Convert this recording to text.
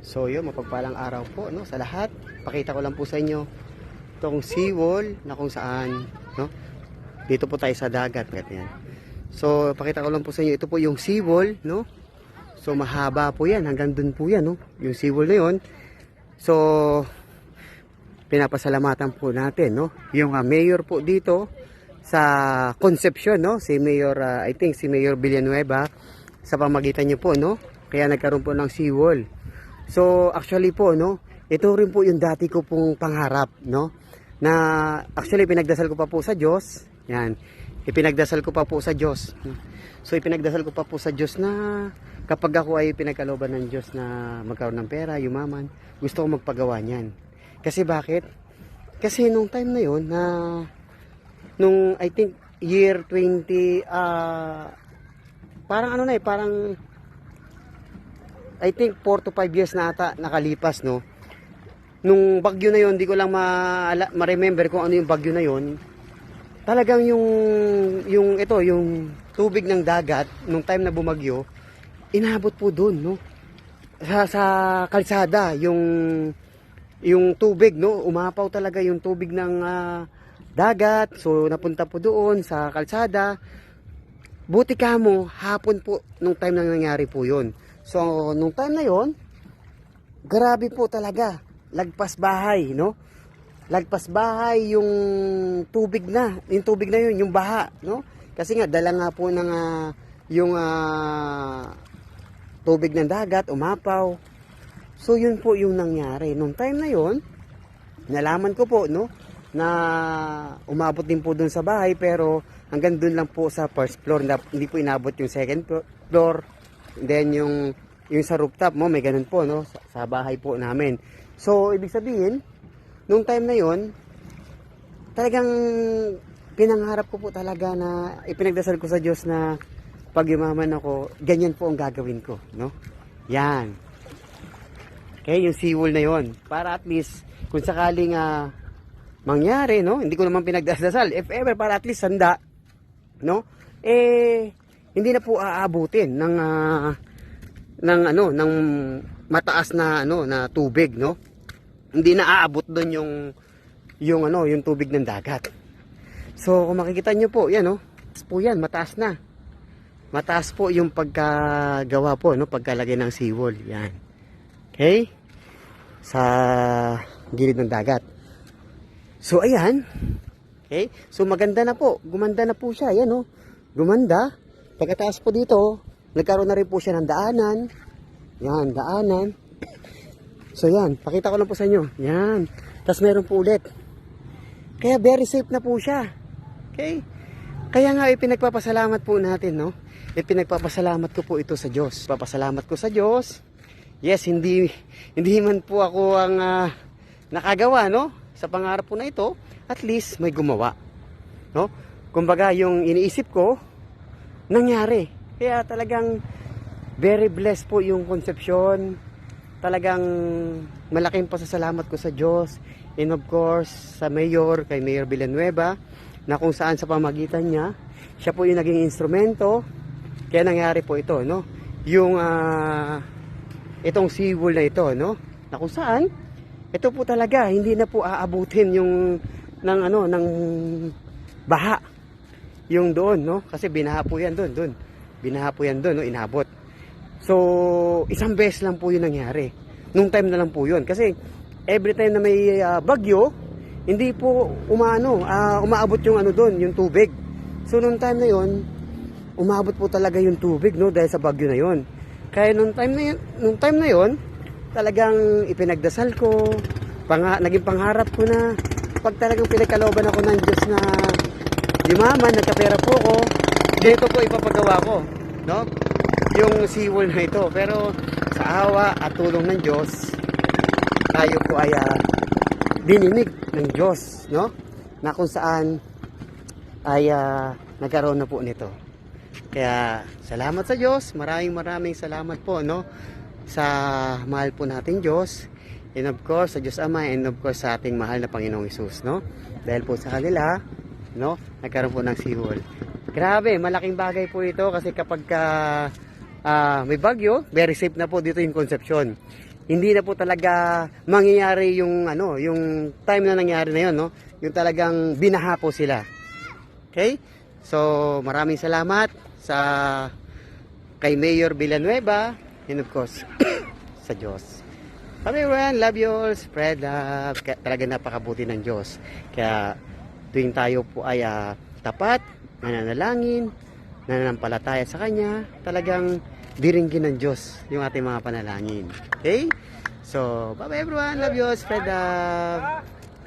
So yun, mapagpalang araw po, no, sa lahat. Pakita ko lang po sa inyo itong seawall na kung saan, no, dito po tayo sa dagat, ganyan. So pakita ko lang po sa inyo, ito po yung seawall, no. So mahaba po yan, hanggang dun po yan, no, yung seawall na yun. So pinapasalamatan po natin, no, yung mayor po dito sa Concepcion, no, si Mayor, I think si Mayor Villanueva, sa pamagitan niyo po, no, kaya nagkaroon po ng seawall. So actually po, no, ito rin po yung dati ko pong pangarap, no, na actually pinagdasal ko pa po sa Diyos. Yan, ipinagdasal ko pa po sa Diyos. So ipinagdasal ko pa po sa Diyos na kapag ako ay pinagkalooban ng Diyos na magkaroon ng pera, yumaman, gusto ko magpagawa niyan. Kasi bakit? Kasi nung time na yon, na nung I think year 20, parang ano na parang I think 4 to 5 years na ata nakalipas, no. Nung bagyo na yon, di ko lang ma-remember kung ano yung bagyo na yon. Talagang yung tubig ng dagat nung time na bumagyo, inabot po doon, no. Sa kalsada, yung tubig, no, umapaw talaga yung tubig ng dagat. So napunta po doon sa kalsada. Buti kamo hapon po nung time na nangyari po yon. So nung time na yon, grabe po talaga, lagpas bahay, no, lagpas bahay yung tubig na yun, yung baha, no, kasi nga dala nga po ng yung tubig ng dagat, umapaw. So yun po yung nangyari nung time na yon. Nalaman ko po, no, na umabot din po dun sa bahay, pero hanggang dun lang po sa first floor, hindi po inabot yung second floor. Then yung sa rooftop mo, may ganun po, no, sa bahay po namin. So ibig sabihin, nung time na yon, talagang pinangarap ko po talaga na ipinagdasal ko sa Diyos na pag yumaman ako, ganyan po ang gagawin ko, no. Yan. Okay, yung seawall na yon, para at least kung sakaling mangyari, no, hindi ko naman pinagdasal, if ever, para at least handa, no, hindi na po aabutin ng mataas na na tubig, no. Hindi na aabot doon yung tubig ng dagat. So kung makikita nyo po, yan, no, po yan, mataas na. Mataas po yung pagkagawa po, no, pagkalagay ng seawall, yan. Okay? Sa gilid ng dagat. So ayan. Okay? So maganda na po, gumanda na po siya, yan, no. Gumanda. Pagkataas po dito, nagkaroon na rin po siya ng daanan. Yan, daanan. So yan, pakita ko lang po sa inyo. Yan. Tapos meron po ulit. Kaya very safe na po siya. Okay? Kaya nga ipinagpapasalamat po natin, no. Ipinagpapasalamat ko po ito sa Diyos. Papasalamat ko sa Diyos. Yes, hindi man po ako ang nakagawa, no, sa pangarap po na ito. At least may gumawa, no. Kumbaga yung iniisip ko nangyari. Kaya talagang very blessed po yung Concepcion. Talagang malaking pasasalamat ko sa Diyos, and of course sa Mayor, kay Mayor Villanueva, na kung saan sa pamagitan niya, siya po yung naging instrumento. Kaya nangyari po ito, no, yung itong seawall na ito, no, na kung saan ito po talaga hindi na po aabutin yung ng baha yung doon, no, kasi binaha po yan doon. Binaha po yan doon, no, inabot. So isang beses lang po yun nangyari. Nung time na lang po yun, kasi every time na may bagyo, hindi po umaabot yung doon, yung tubig. So nung time na yun, umabot po talaga yung tubig, no, dahil sa bagyo na yun. Kaya nung time na yun, talagang ipinagdasal ko, naging pangarap ko na pag talagang pinagkalooban ako ng Diyos na yumaman, nagkapera po ako, dito po ipapagawa ko, no, yung seawall na ito. Pero sa awa at tulong ng Diyos, tayo po ay dininig ng Diyos, no, na kung saan ay nagkaroon na po nito. Kaya salamat sa Diyos, maraming salamat po, no, sa mahal po nating Diyos, and of course sa Diyos Ama, and of course sa ating mahal na Panginoong Hesus, no. Dahil po sa kanila, no, nagkaroon po ng seawall. Grabe, malaking bagay po ito, kasi kapag may bagyo, very safe na po dito yung Concepcion. hindi na po talaga mangyayari yung ano, yung time na nangyari na yun, no? Yung talagang binaha po sila. Okay? So, maraming salamat sa kay Mayor Villanueva and of course sa Diyos. Everyone, love you all, spread love. Talaga napakabuti ng Diyos. Kaya tuwing tayo po ay tapat, nananalangin, nananampalataya sa Kanya, talagang diringgin ng Diyos yung ating mga panalangin. Okay? So, bye bye everyone, love you all, spread love.